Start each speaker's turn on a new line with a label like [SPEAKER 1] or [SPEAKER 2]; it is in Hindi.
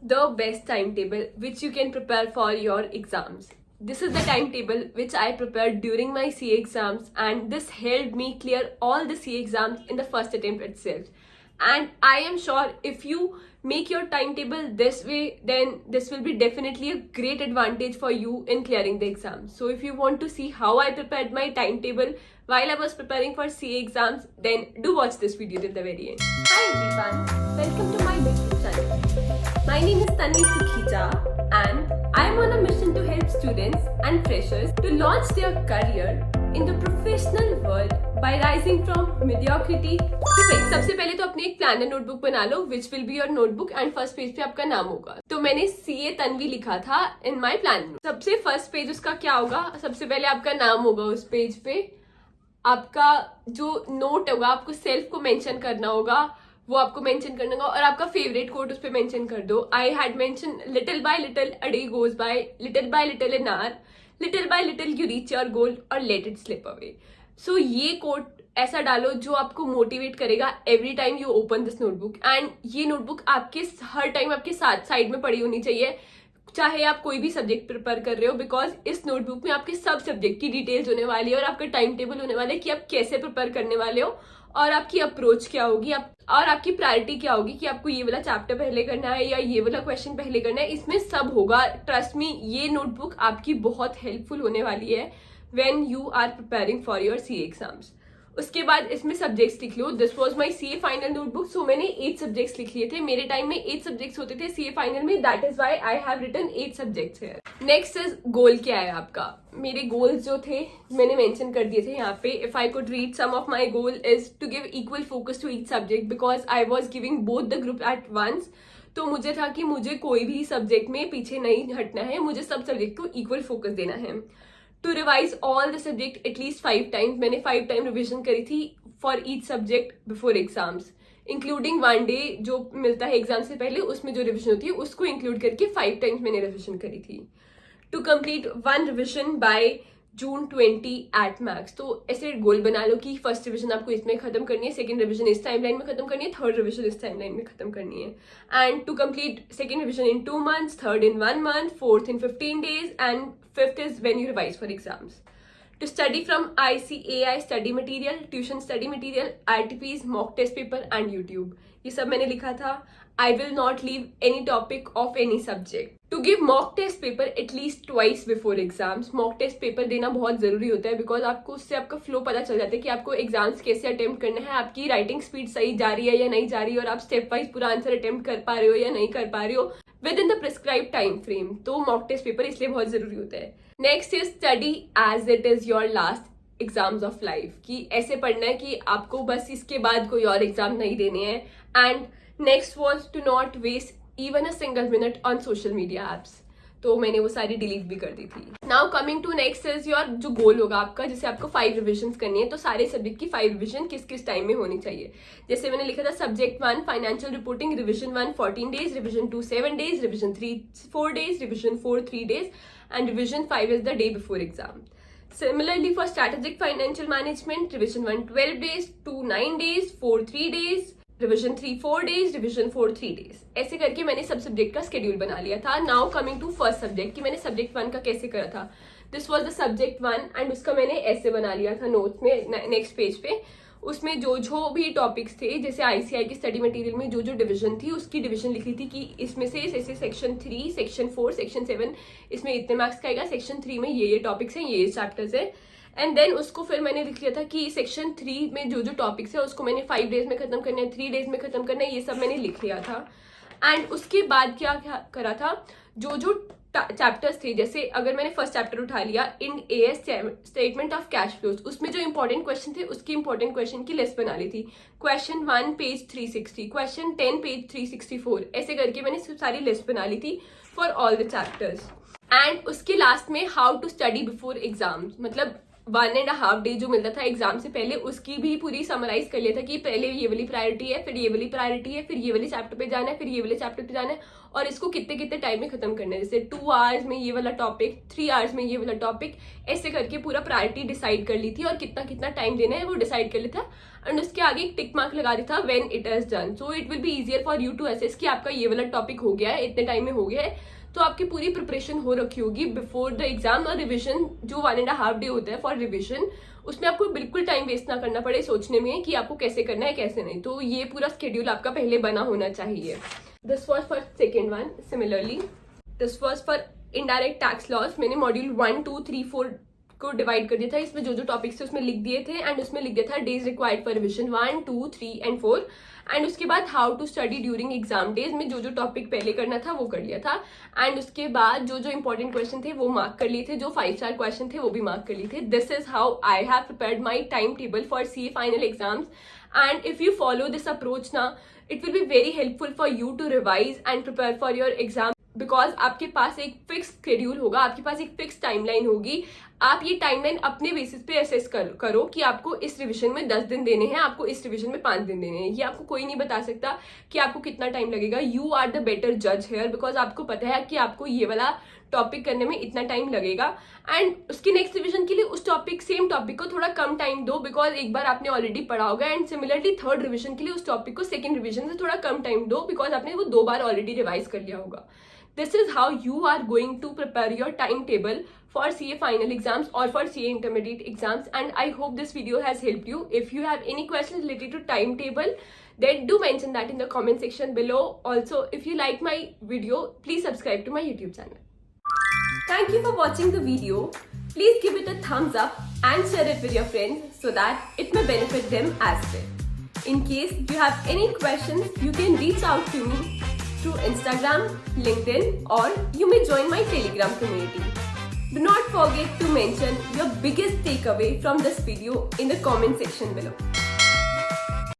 [SPEAKER 1] the best timetable which you can prepare for your exams. This is the timetable which I prepared during my CA exams, and this helped me clear all the CA exams in the first attempt itself. And I am sure if you make your timetable this way, then this will be definitely a great advantage for you in clearing the exam. So if you want to see how I prepared my timetable while I was preparing for CA exams, then do watch this video till the very end. Hi everyone, welcome to my YouTube channel. My name is Tanvi Sukhija and I am on a mission to help students and freshers to launch their career in the professional world by rising from mediocrity to fame. सबसे पहले तो अपनी एक प्लानर नोटबुक बना लो which will be your notebook and first page पे आपका नाम होगा. तो मैंने CA तन्वी लिखा था in my plan. सबसे फर्स्ट पेज उसका क्या होगा, सबसे पहले आपका नाम होगा उस पेज पे. आपका जो नोट होगा आपको सेल्फ को मेंशन करना होगा, वो आपको मेंशन करना होगा, और आपका फेवरेट कोट उस पर मेंशन कर दो. I had mention little bye little a day goes by, little bye little an hour, little bye little you reach your goal, और लेट इट स्लिप अवे. सो ये कोट ऐसा डालो जो आपको मोटिवेट करेगा every time you open this notebook. And ये नोटबुक आपके हर टाइम आपके साथ साइड में पड़ी होनी चाहिए, चाहे आप कोई भी सब्जेक्ट प्रिपेयर कर रहे हो, बिकॉज इस नोटबुक में आपके सब सब्जेक्ट की डिटेल्स होने वाली है और आपका टाइम टेबल होने वाला है कि आप कैसे प्रिपेयर करने वाले हो और आपकी अप्रोच क्या होगी, और आपकी प्रायोरिटी क्या होगी कि आपको ये वाला चैप्टर पहले करना है या ये वाला क्वेश्चन पहले करना है. इसमें सब होगा. ट्रस्ट मी, ये नोटबुक आपकी बहुत हेल्पफुल होने वाली है when you are preparing for your CA exams. उसके बाद इसमें सब्जेक्ट्स लिख लो. This was my CA final notebook. So मैंने 8 सब्जेक्ट्स लिख लिए थे. मेरे टाइम में 8 सब्जेक्ट्स होते थे CA फाइनल में. That is why I have written 8 subjects here. Next is goal. क्या है आपका? मेरे गोल्स जो थे मैंने मेंशन कर दिए थे यहाँ पे. If I could read some of my goal is to give equal focus to each subject, because I was giving both the group at once. तो मुझे था कि मुझे कोई भी सब्जेक्ट में पीछे नहीं हटना है, मुझे सब सब्जेक्ट को इक्वल फोकस देना है. To revise all the subject at least 5 times. मैंने 5 टाइम रिविजन करी थी for each subject before exams, including 1 day जो मिलता है एग्जाम से पहले, उसमें जो रिविजन होती है उसको इंक्लूड करके 5 टाइम्स मैंने रिविजन करी थी. To complete 1 revision by June 20 at max. तो ऐसे गोल बना लो कि फर्स्ट रिविजन आपको इसमें खत्म करनी है, सेकंड रिविजन इस टाइमलाइन में खत्म करनी है, थर्ड रिविजन इस टाइमलाइन में खत्म करनी है. And to complete second revision in 2 months, third in 1 month, fourth in 15 days, and fifth is when you revise for exams. To study from ICAI study material, tuition study material, RTPs, mock test paper and YouTube. ये सब मैंने लिखा था. I will not leave any topic of any subject. To give mock test paper at least twice before exams. mock test paper देना बहुत जरूरी होता है, बिकॉज आपको उससे आपका फ्लो पता चल जाता है कि आपको एग्जाम्स कैसे अटेम्प्ट करना है, आपकी राइटिंग स्पीड सही जा रही है या नहीं जा रही है, और आप स्टेप वाइज पूरा आंसर अटेम्प्ट कर पा रहे हो या नहीं कर पा रहे हो within the prescribe time frame. तो मॉक टेस्ट पेपर इसलिए बहुत जरूरी होता है. Next is study as it is your last exams of life. कि ऐसे पढ़ना है कि आपको बस इसके बाद कोई और एग्जाम नहीं देने हैं. And next was to not waste even a single minute on social media apps. तो मैंने वो सारी डिलीट भी कर दी थी. Now coming to next is your जो गोल होगा आपका, जैसे आपको 5 रिविजन करनी है, तो सारे सब्जेक्ट की 5 रिविजन किस किस टाइम में होनी चाहिए. जैसे मैंने लिखा था subject 1 financial reporting, revision 1 14 days, revision 2 7 days, revision 3 4 days, revision 4 3 days, and revision 5 is the day before exam. Similarly for strategic financial management, revision 1 12 days, 2 9 days, 4 3 days, revision 3 4 days, revision 4 3 days. ऐसे करके मैंने सब सब्जेक्ट का स्केड्यूल बना लिया था. Now coming to first subject कि मैंने सब्जेक्ट 1 का कैसे करा था. This was the subject 1 and उसका मैंने ऐसे बना लिया था नोट्स में नेक्स्ट पेज पे. उसमें जो जो भी टॉपिक्स थे, जैसे ICAI की स्टडी मटेरियल में जो जो डिवीजन थी उसकी डिवीजन लिखी थी कि इसमें से जैसे सेक्शन 3 सेक्शन 4 सेक्शन 7 इसमें इतने मार्क्स का आएगा, सेक्शन 3 में ये टॉपिक्स हैं, ये चैप्टर्स है. एंड देन उसको फिर मैंने लिख लिया था कि सेक्शन 3 में जो जो टॉपिक्स है उसको मैंने 5 days में खत्म करना है, 3 days में खत्म करना है, ये सब मैंने लिख लिया था. एंड उसके बाद क्या करा था, जो जो चैप्टर्स थे, जैसे अगर मैंने फर्स्ट चैप्टर उठा लिया इन AS statement of cash flows, उसमें जो इंपॉर्टेंट क्वेश्चन थे उसकी इंपॉर्टेंट क्वेश्चन की लिस्ट बना ली थी. क्वेश्चन 1 पेज 360, क्वेश्चन 10 पेज 364, ऐसे करके मैंने सारी लिस्ट बना ली थी for all the chapters. And उसके लास्ट में how to study before exams, मतलब 1.5 डे जो मिलता था एग्जाम से पहले, उसकी भी पूरी समराइज कर लिया था कि पहले ये वाली प्रायोरिटी है, फिर ये वाली प्रायोरिटी है, फिर ये वाले चैप्टर पे जाना है, फिर ये वाले चैप्टर पे जाना है, और इसको कितने कितने टाइम में खत्म करना है। जैसे 2 आवर्स में ये वाला टॉपिक, 3 आवर्स में ये वाला टॉपिक, ऐसे करके पूरा प्रायोरिटी डिसाइड कर ली थी और कितना कितना टाइम देना है वो डिसाइड कर लिया था। एंड उसके आगे एक टिक मार्क लगा दिया था when it is done, so it will be easier for you to assess कि आपका ये वाला टॉपिक हो गया है, इतने टाइम में हो गया है, तो आपकी पूरी प्रिपरेशन हो रखी होगी बिफोर द एग्जाम। और रिविजन जो 1.5 डे होता है फॉर रिविजन, उसमें आपको बिल्कुल टाइम वेस्ट ना करना पड़े सोचने में कि आपको कैसे करना है कैसे नहीं। तो ये पूरा स्केड्यूल आपका पहले बना होना चाहिए। This was for second one. Similarly this was for indirect tax loss. मैंने मॉड्यूल 1, 2, 3, 4 को डिवाइड कर दिया था। इसमें जो जो टॉपिक्स थे उसमें लिख दिए थे, एंड उसमें लिख दिया था days required for revision 1, 2, 3 and 4। And उसके बाद how to study during exam days में जो जो टॉपिक पहले करना था वो कर लिया था। एंड उसके बाद जो जो इंपॉर्टेंट क्वेश्चन थे वो मार्क कर लिए थे, जो 5 स्टार क्वेश्चन थे वो भी मार्क कर लिए थे। This is how I have prepared my time table for CA final exams. And if you follow this approach ना, it will be very helpful for you to revise and prepare for your exam, because आपके पास एक फिक्स शेड्यूल होगा, आपके पास एक फिक्स टाइमलाइन होगी। आप ये टाइमलाइन अपने बेसिस पे असेस करो कि आपको इस रिवीजन में 10 दिन देने हैं, आपको इस रिवीजन में 5 दिन देने हैं। ये आपको कोई नहीं बता सकता कि आपको कितना टाइम लगेगा। यू आर द बेटर जज हेयर, बिकॉज आपको पता है कि आपको ये वाला टॉपिक करने में इतना टाइम लगेगा, एंड उसकी नेक्स्ट रिवीजन के लिए उस टॉपिक सेम टॉपिक को थोड़ा कम टाइम दो, बिकॉज एक बार आपने ऑलरेडी पढ़ा होगा। एंड सिमिलरली थर्ड रिवीजन के लिए उस टॉपिक को सेकेंड रिवीजन से थोड़ा कम टाइम दो, बिकॉज आपने वो 2 बार ऑलरेडी रिवाइज कर लिया होगा। This is how you are going to prepare your timetable for CA final exams or for CA intermediate exams, and I hope this video has helped you. If you have any questions related to timetable, then do mention that in the comment section below. Also, if you like my video, please subscribe to my YouTube channel. Thank you for watching the video. Please give it a thumbs up and share it with your friends so that it may benefit them as well. In case you have any questions, you can reach out to me through Instagram, LinkedIn, or you may join my Telegram community. Do not forget to mention your biggest takeaway from this video in the comment section below.